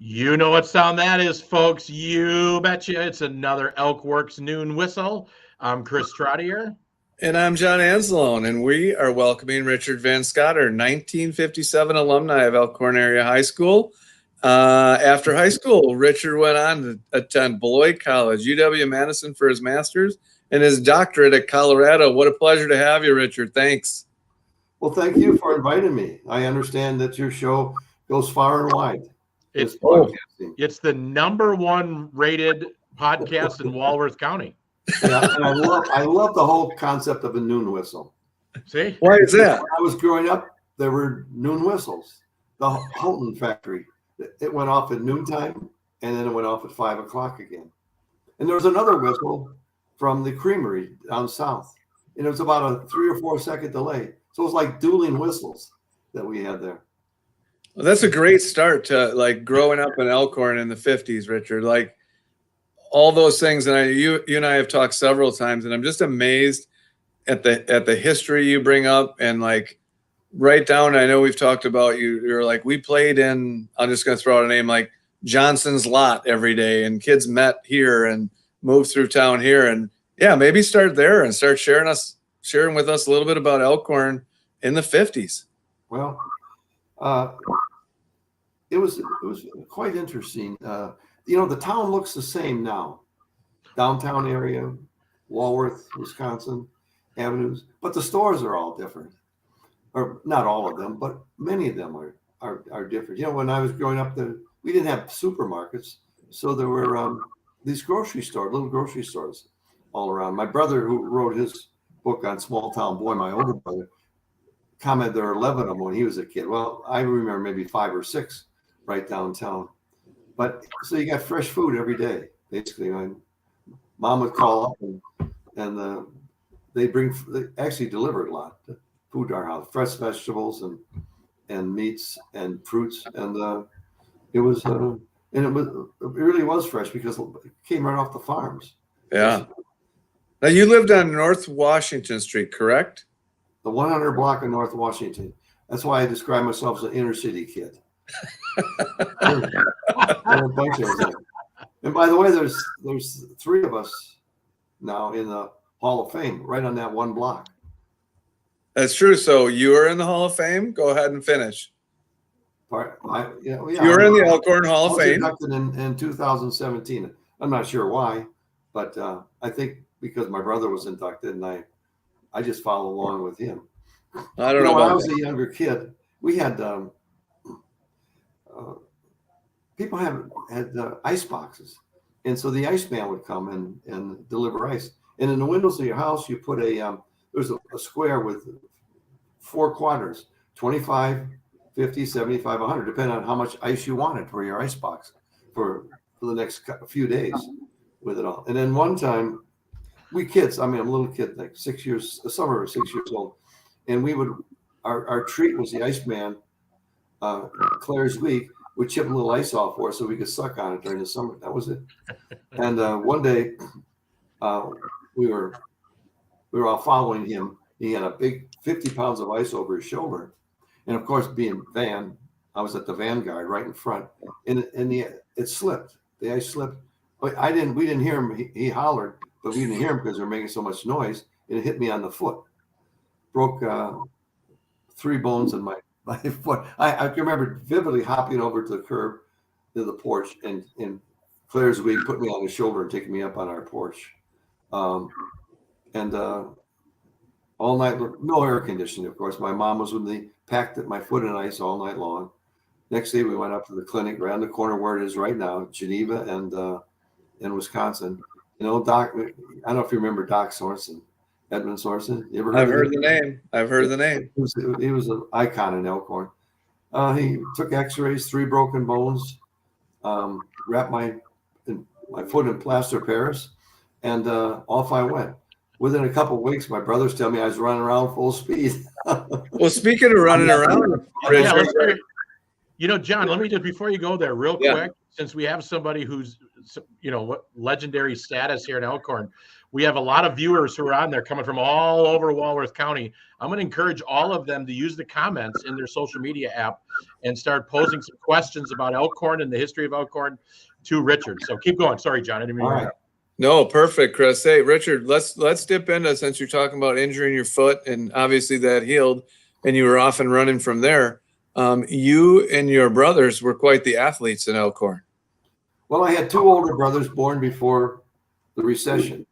You know what sound that is, folks. You betcha. It's another Elkworks noon whistle. I'm Chris Trottier. And I'm John Anzalone, and we are welcoming Richard Van Scotter, 1957 alumni of Elkhorn Area High School. After high school, Richard went on to attend Beloit College, UW-Madison for his master's and his doctorate at Colorado. What a pleasure to have you, Richard. Thanks. Well, thank you for inviting me. I understand that your show goes far and wide. It's the #1 rated podcast in Walworth County. Yeah, and I love the whole concept of a noon whistle. See? Why is that? When I was growing up, there were noon whistles. The Houghton factory, it went off at noontime, and then it went off at 5 o'clock again. And there was another whistle from the creamery down south, and it was about a 3 or 4 second delay. So it was like dueling whistles that we had there. Well, that's a great start to like growing up in Elkhorn in the 50s, Richard. Like all those things, and you and I have talked several times, and I'm just amazed at the history you bring up, and like right down. I know we've talked about you're like, we played in, I'm just going to throw out a name like Johnson's Lot every day, and kids met here and moved through town here, and yeah, maybe start there and start sharing with us a little bit about Elkhorn in the 50s. Well, it was quite interesting. The town looks the same now. Downtown area, Walworth, Wisconsin, avenues, but the stores are all different. Or not all of them, but many of them are different. When I was growing up, we didn't have supermarkets, so there were these little grocery stores all around. My brother, who wrote his book on Small Town Boy, my older brother, commented there were 11 of them when he was a kid. Well, I remember maybe 5 or 6 right downtown. But so you got fresh food every day, basically. My mom would call up and they actually delivered a lot of food to our house, fresh vegetables and meats and fruits, and it really was fresh because it came right off the farms. Yeah. Now you lived on North Washington Street, correct? The 100 block of North Washington. That's why I describe myself as an inner city kid. And by the way, there's 3 of us now in the Hall of Fame, right on that one block. That's true. So you are in the Hall of Fame. Go ahead and finish. You're in the Elkhorn Hall of Fame. Inducted in 2017. I'm not sure why, but I think because my brother was inducted, and I just follow along with him. I don't know. When I was a younger kid, we had people had ice boxes, and so the iceman would come and deliver ice. And in the windows of your house, you put there's a square with 4 quadrants: 25, 50, 75, 100, depending on how much ice you wanted for your ice box for the next few days with it all. And then one time, we kids, I'm a little kid, like 6 years, some were 6 years old, and we would, our treat was the Iceman, Claire's Week, would chip a little ice off for us so we could suck on it during the summer. That was it. And one day, we were all following him. He had a big 50 pounds of ice over his shoulder. And of course, being I was at the vanguard right in front, and it slipped. The ice slipped. But we didn't hear him. He hollered, but we didn't hear him because they were making so much noise. And it hit me on the foot. Broke 3 bones in my foot. I can remember vividly hopping over to the curb, to the porch, and Claire's Week put me on his shoulder and taking me up on our porch. And all night, no air conditioning, of course. My mom was with me, packed my foot in ice all night long. Next day, we went up to the clinic around the corner where it is right now, Geneva and in Wisconsin. Doc, I don't know if you remember Doc Sorensen, Edmund Sorensen. You ever heard I've heard the name. I've heard the name. He was an icon in Elkhorn. He took x-rays, 3 broken bones, wrapped my foot in plaster of Paris, and off I went. Within a couple of weeks, my brothers tell me I was running around full speed. Well, speaking of running around, John, let me just, before you go there real quick, since we have somebody who's what legendary status here in Elkhorn. We have a lot of viewers who are on there coming from all over Walworth County. I'm going to encourage all of them to use the comments in their social media app and start posing some questions about Elkhorn and the history of Elkhorn to Richard. So keep going. Sorry, John. I didn't mean to interrupt. No, perfect, Chris. Hey, Richard, let's dip into, since you're talking about injuring your foot and obviously that healed and you were off and running from there. You and your brothers were quite the athletes in Elkhorn. Well, I had two older brothers born before the recession,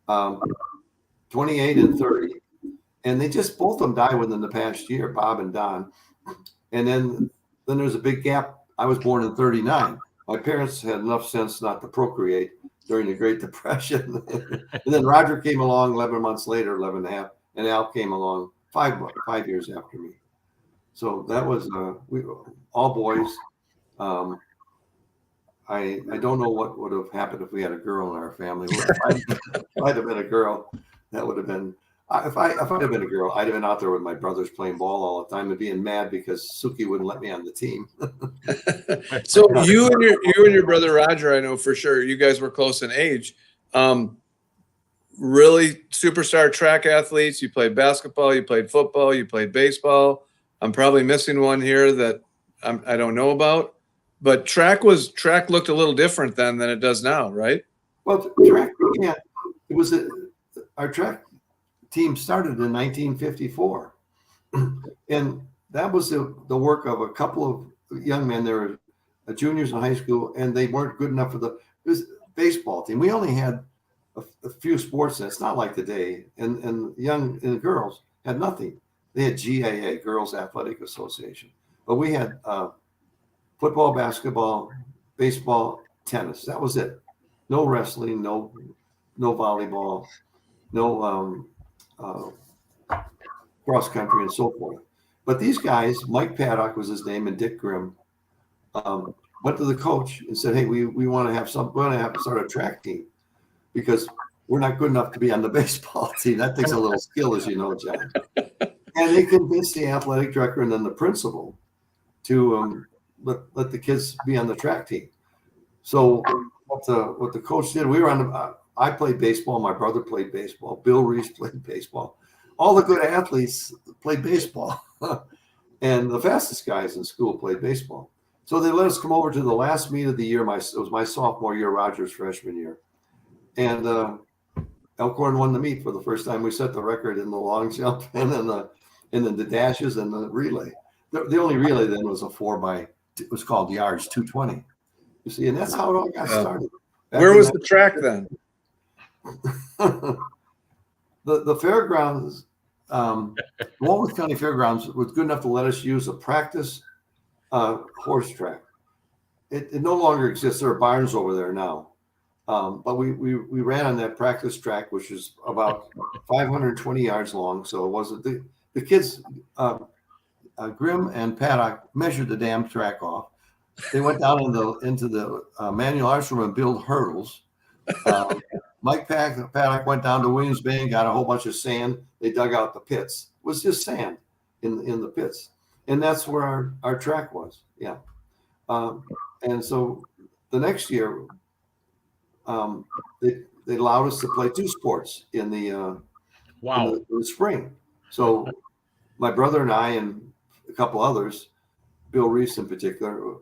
28 and 30. And they just, both of them died within the past year, Bob and Don. And then there's a big gap. I was born in 39. My parents had enough sense not to procreate during the Great Depression. And then Roger came along 11 months later, 11 and a half, and Al came along 5 years after me. So that was all boys. I don't know what would have happened if we had a girl in our family. If I'd have been a girl, that would have been. If I'd have been a girl, I'd have been out there with my brothers playing ball all the time and being mad because Suki wouldn't let me on the team. So you and your brother Roger, I know for sure, you guys were close in age. Really superstar track athletes. You played basketball, you played football, you played baseball. I'm probably missing one here that I don't know about. But track looked a little different then than it does now, right? Well, track, yeah, it was our track team started in 1954, and that was the work of a couple of young men. They were juniors in high school, and they weren't good enough for the baseball team. We only had a few sports. It's not like today, and girls had nothing. They had GAA, Girls Athletic Association, but we had football, basketball, baseball, tennis. That was it. No wrestling, no volleyball, no cross country and so forth. But these guys, Mike Paddock was his name, and Dick Grimm, went to the coach and said, "Hey, we want to start a track team because we're not good enough to be on the baseball team. That takes a little skill, as you know, John." And they convinced the athletic director and then the principal to let the kids be on the track team. So what the coach did, we were on I played baseball. My brother played baseball. Bill Reese played baseball. All the good athletes played baseball. And the fastest guys in school played baseball. So they let us come over to the last meet of the year. It was my sophomore year, Roger's freshman year. And Elkhorn won the meet for the first time. We set the record in the long jump and then the dashes and the relay. The only relay then was it was called yards 220. You see, and that's how it all got started. Where was the track then? The fairgrounds, Walworth County Fairgrounds was good enough to let us use a practice horse track. It no longer exists. There are barns over there now. But we ran on that practice track, which is about 520 yards long. So it wasn't the kids, Grimm and Paddock measured the damn track off. They went down into the manual arts room and built hurdles. Mike Paddock went down to Williams Bay and got a whole bunch of sand. They dug out the pits. It was just sand in the pits. And that's where our track was. Yeah. And so the next year, they allowed us to play two sports in the spring. So my brother and I and a couple others, Bill Reese in particular,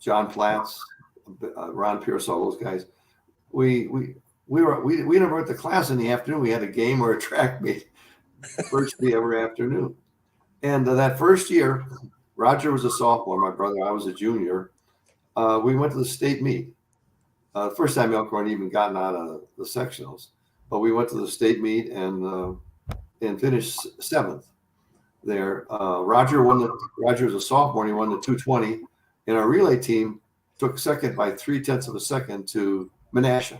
John Platts, Ron Pierce, all those guys, we never went to class in the afternoon. We had a game or a track meet first day every afternoon. And that first year, Roger was a sophomore, my brother, I was a junior. We went to the state meet. First time Elkhorn even gotten out of the sectionals, but we went to the state meet and finished 7th there. Roger was a sophomore and he won the 220, and our relay team took second by 0.3 of a second to Menasha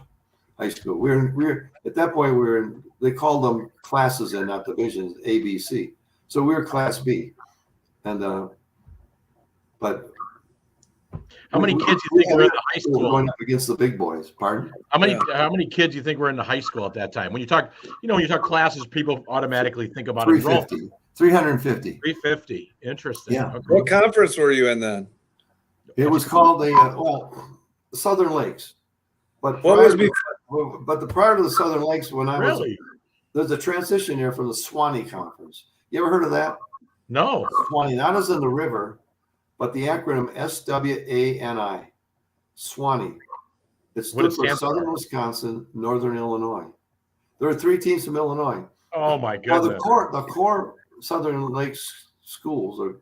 High School. We're at that point they called them classes and not divisions, A, B, C. So we were class B, and but. How many kids do you think were in the high school? Going up against the big boys. Pardon? How many kids do you think were in the high school at that time? When you talk classes, people automatically think about 350. 350. 350. Interesting. Yeah. Okay. What conference were you in then? It was called Southern Lakes. But What was prior to the Southern Lakes, when I was Really? there's a transition here from the Swanee Conference. You ever heard of that? No. Swanee, not as in the river, but the acronym SWANI. Swanee. It stood for Southern Wisconsin, Northern Illinois. There are 3 teams from Illinois. Oh my Well, goodness. the core Southern Lakes schools are.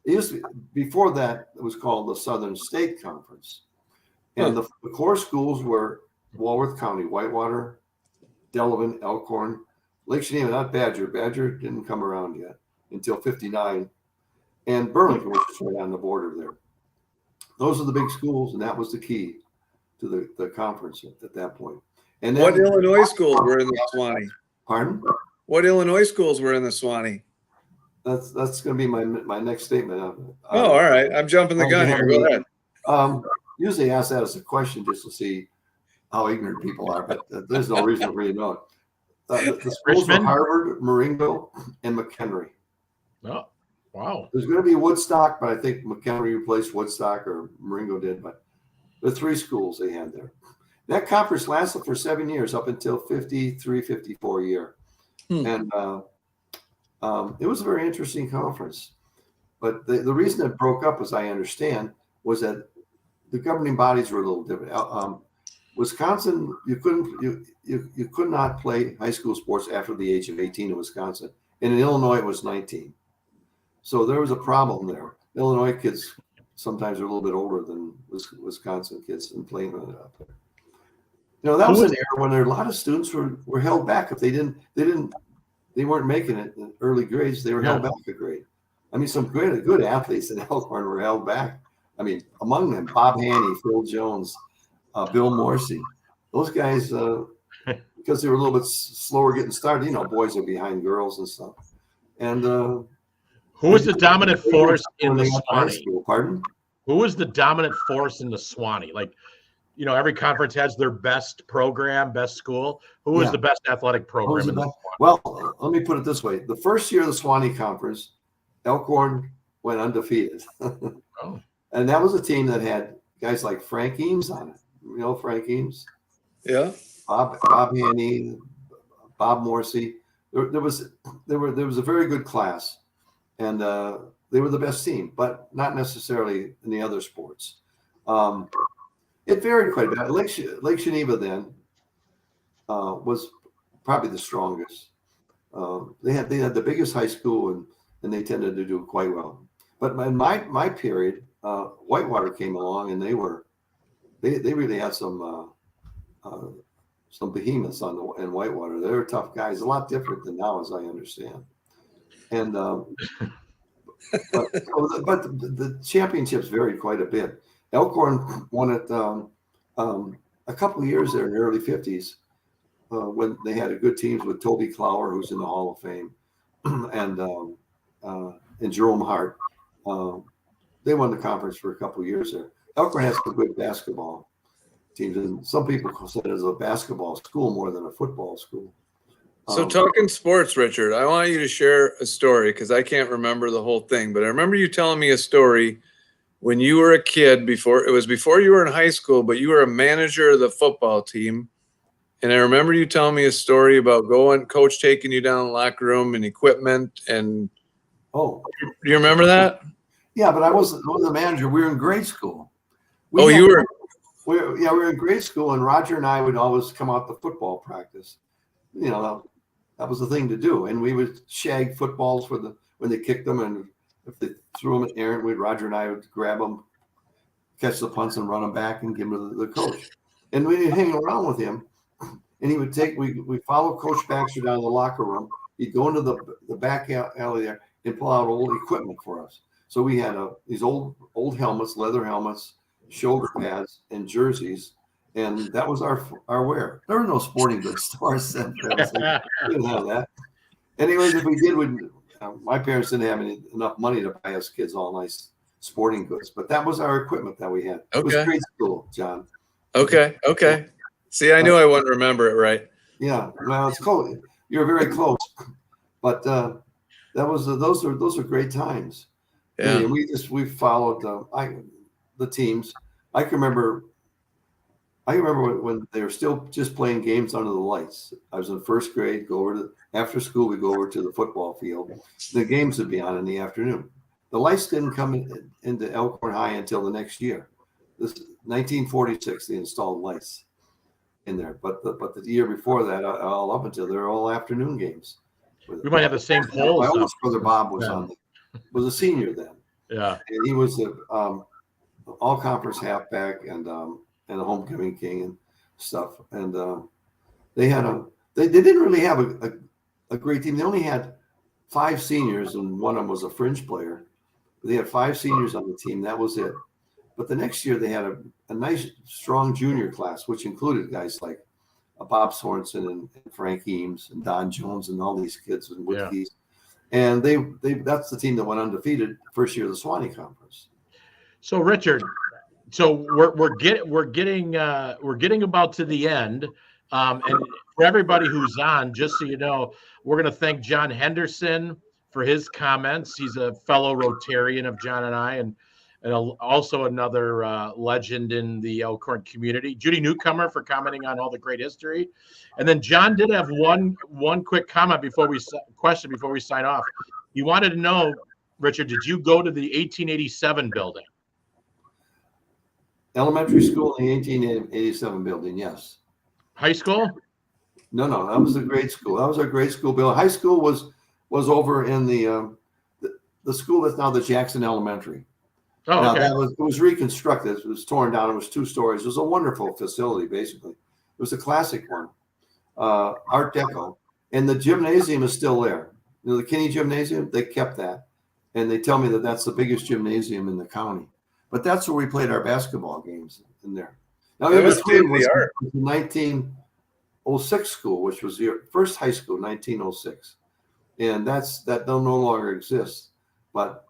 It used to be, before that, it was called the Southern State Conference, and the core schools were Walworth County, Whitewater, Delavan, Elkhorn, Lake Geneva, not Badger. Badger didn't come around yet until '59, and Burlington, which is right on the border there. Those are the big schools, and that was the key to the conference at that point. And then, what Illinois schools were in the Swanee? Pardon? What Illinois schools were in the Swanee? That's going to be my next statement. All right. I'm jumping the gun here. Go ahead. Usually ask that as a question just to see how ignorant people are, but there's no reason to really know it. The schools were Harvard, Marengo, and McHenry. Oh, wow. There's going to be Woodstock, but I think McHenry replaced Woodstock, or Marengo did. But the 3 schools they had there. That conference lasted for 7 years, up until 53, 54 year. And it was a very interesting conference. But the reason it broke up, as I understand, was that the governing bodies were a little different. Wisconsin, you could not play high school sports after the age of 18 in Wisconsin. And in Illinois, it was 19. So there was a problem there. Illinois kids sometimes are a little bit older than Wisconsin kids and playing up there. You know, that was an era when there a lot of students were held back. If they weren't making it in early grades, they were held back a grade. I mean, some good athletes in Elkhorn were held back. I mean, among them, Bob Haney, Phil Jones, Bill Morrissey. Those guys, because they were a little bit slower getting started, you know, boys are behind girls and stuff. And who was the dominant force in the Swanee? Pardon? Who was the dominant force in the Swanee? Like, you know, every conference has their best program, best school. Who was the best athletic program in the Swanee? Well, let me put it this way. The first year of the Swanee Conference, Elkhorn went undefeated. Oh. And that was a team that had guys like Frank Eames on it. You know Frank Eames? Yeah. Bob Haney, Bob Morrissey. There was a very good class, and they were the best team, but not necessarily in the other sports. It varied quite a bit. Lake Geneva then was probably the strongest. They had the biggest high school, and they tended to do quite well. But in my period, Whitewater came along, and they really had some behemoths in Whitewater. They were tough guys, a lot different than now, as I understand. And but the championships varied quite a bit. Elkhorn won it a couple of years there in the early 50s when they had a good teams with Toby Clower, who's in the Hall of Fame, and Jerome Hart. They won the conference for a couple of years there. Elkhorn has some good basketball teams, and some people said it was a basketball school more than a football school. So talking sports, Richard, I want you to share a story because I can't remember the whole thing, but I remember you telling me a story when you were a kid before you were in high school, but you were a manager of the football team. And I remember you telling me a story about coach taking you down the locker room and equipment. And do you remember that? Yeah, but I wasn't the manager. We were in grade school. We were in grade school, and Roger and I would always come out to football practice. You know, that was the thing to do. And we would shag footballs when they kicked them, and if they threw them at Aaron, Roger and I would grab them, catch the punts, and run them back and give them to the coach. And we'd hang around with him, and he would we follow Coach Baxter down to the locker room. He'd go into the back alley there and pull out old equipment for us. So we had these old helmets, leather helmets, shoulder pads, and jerseys, and that was our wear. There were no sporting goods stores then. We didn't have that. Anyways, if we did, my parents didn't have enough money to buy us kids all nice sporting goods, but that was our equipment that we had. It was grade school, John. Okay. See, I knew I wouldn't remember it right. Yeah, well, it's close. You're very close, but those are great times. Yeah, and we followed the teams. I can remember I remember when they were still just playing games under the lights. I was in first grade. Go over to after school, we go over to the football field. The games would be on in the afternoon. The lights didn't come into Elkhorn High until the next year. This 1946, they installed lights in there. But the year before that, all up until they're all afternoon games. We might have the same polls. My oldest brother Bob was was a senior then. Yeah, and he was the all conference halfback and a homecoming king and stuff. And they had they didn't really have a great team. They only had 5 seniors, and one of them was a fringe player. They had 5 seniors on the team. That was it. But the next year they had a nice, strong junior class, which included guys like Bob Sorensen and Frank Eames and Don Jones and all these kids and Woodkeys. And they that's the team that went undefeated first year of the Swanee Conference. So Richard, we're getting about to the end. And for everybody who's on, just so you know, we're going to thank John Henderson for his comments. He's a fellow Rotarian of John and I, and also another legend in the Elkhorn community. Judy Newcomer for commenting on all the great history. And then John did have one quick comment before we sign off. He wanted to know, Richard, did you go to the 1887 building? Elementary school in the 1887 building, yes. High school? No, that was a grade school. That was our grade school building. High school was over in the school that's now the Jackson Elementary. Oh, now, okay. It was reconstructed. It was torn down. It was 2 stories. It was a wonderful facility, basically. It was a classic one, Art Deco. And the gymnasium is still there. You know, the Kinney Gymnasium, they kept that. And they tell me that that's the biggest gymnasium in the county. But that's where we played our basketball games in there. Now, it was the 1906 school, which was the first high school, 1906. And that no longer exists. But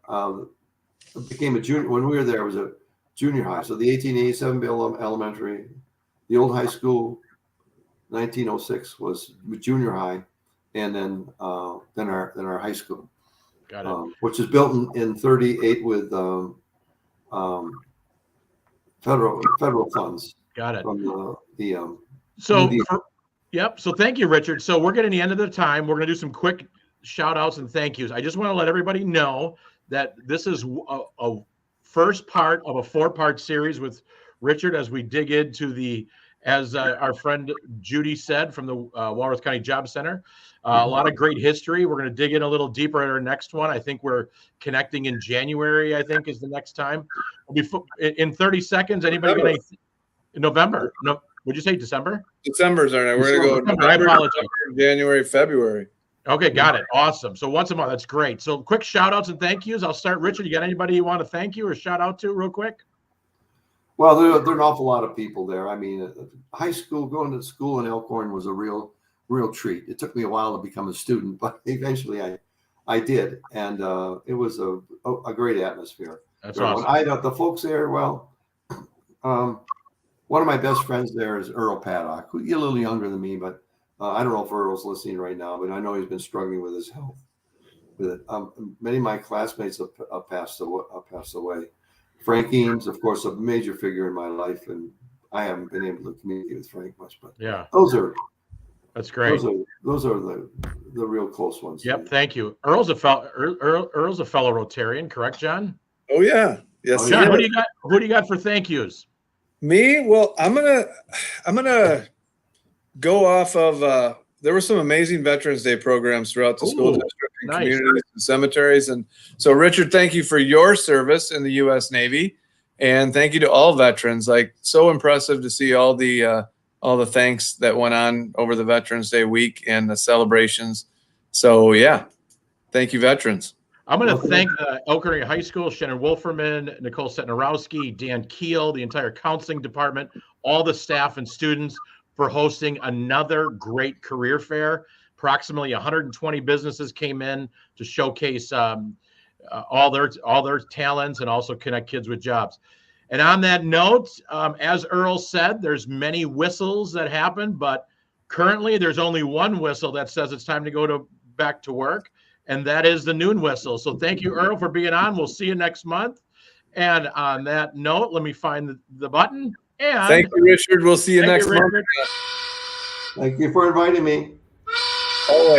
it became a junior. When we were there, it was a junior high. So the 1887 elementary, the old high school, 1906 was junior high, and then our high school. Got it. Which is built in 38 with federal funds. Got it. From Yep. So thank you, Richard. So we're getting the end of the time. We're going to do some quick shout outs and thank yous. I just want to let everybody know that this is a first part of a 4-part series with Richard as we dig into as our friend Judy said from the Walworth County Job Center, a lot of great history. We're going to dig in a little deeper at our next one. I think we're connecting in January, I think is the next time. In 30 seconds, anybody got anything? In November? No, would you say December? December's all right. We're going to go I apologize. January, February. Okay, got it. Awesome. So once a month, that's great. So quick shout outs and thank yous. I'll start. Richard, you got anybody you want to thank you or shout out to real quick? Well, there are an awful lot of people there. I mean, high school, going to school in Elkhorn was a real treat. It took me a while to become a student, but eventually I did. And it was a great atmosphere. That's awesome. The folks there, well, one of my best friends there is Earl Paddock, who's a little younger than me, but I don't know if Earl's listening right now, but I know he's been struggling with his health. With it. Many of my classmates have passed away. Frank Eames, of course, a major figure in my life, and I haven't been able to communicate with Frank much, but yeah, that's great. Those are the real close ones. Yep, thank you. Earl's a fellow Rotarian, correct, John? Oh yeah, yes. John, who do you got for thank yous? Me? Well, I'm gonna go off of. There were some amazing Veterans Day programs throughout the school district and communities and cemeteries. And so, Richard, thank you for your service in the U.S. Navy, and thank you to all veterans. Like, so impressive to see all the thanks that went on over the Veterans Day week and the celebrations. So, yeah, thank you, veterans. I'm going to thank Elkhorn Area High School, Shannon Wolferman, Nicole Setnorowski, Dan Keel, the entire counseling department, all the staff and students for hosting another great career fair. Approximately 120 businesses came in to showcase all their talents and also connect kids with jobs. And on that note, as Earl said, there's many whistles that happen, but currently there's only one whistle that says it's time to go back to work, and that is the noon whistle. So thank you, Earl, for being on. We'll see you next month. And on that note, let me find the button. And Thank you, Richard. We'll see you thank next you, month. Richard. Thank you for inviting me. Always.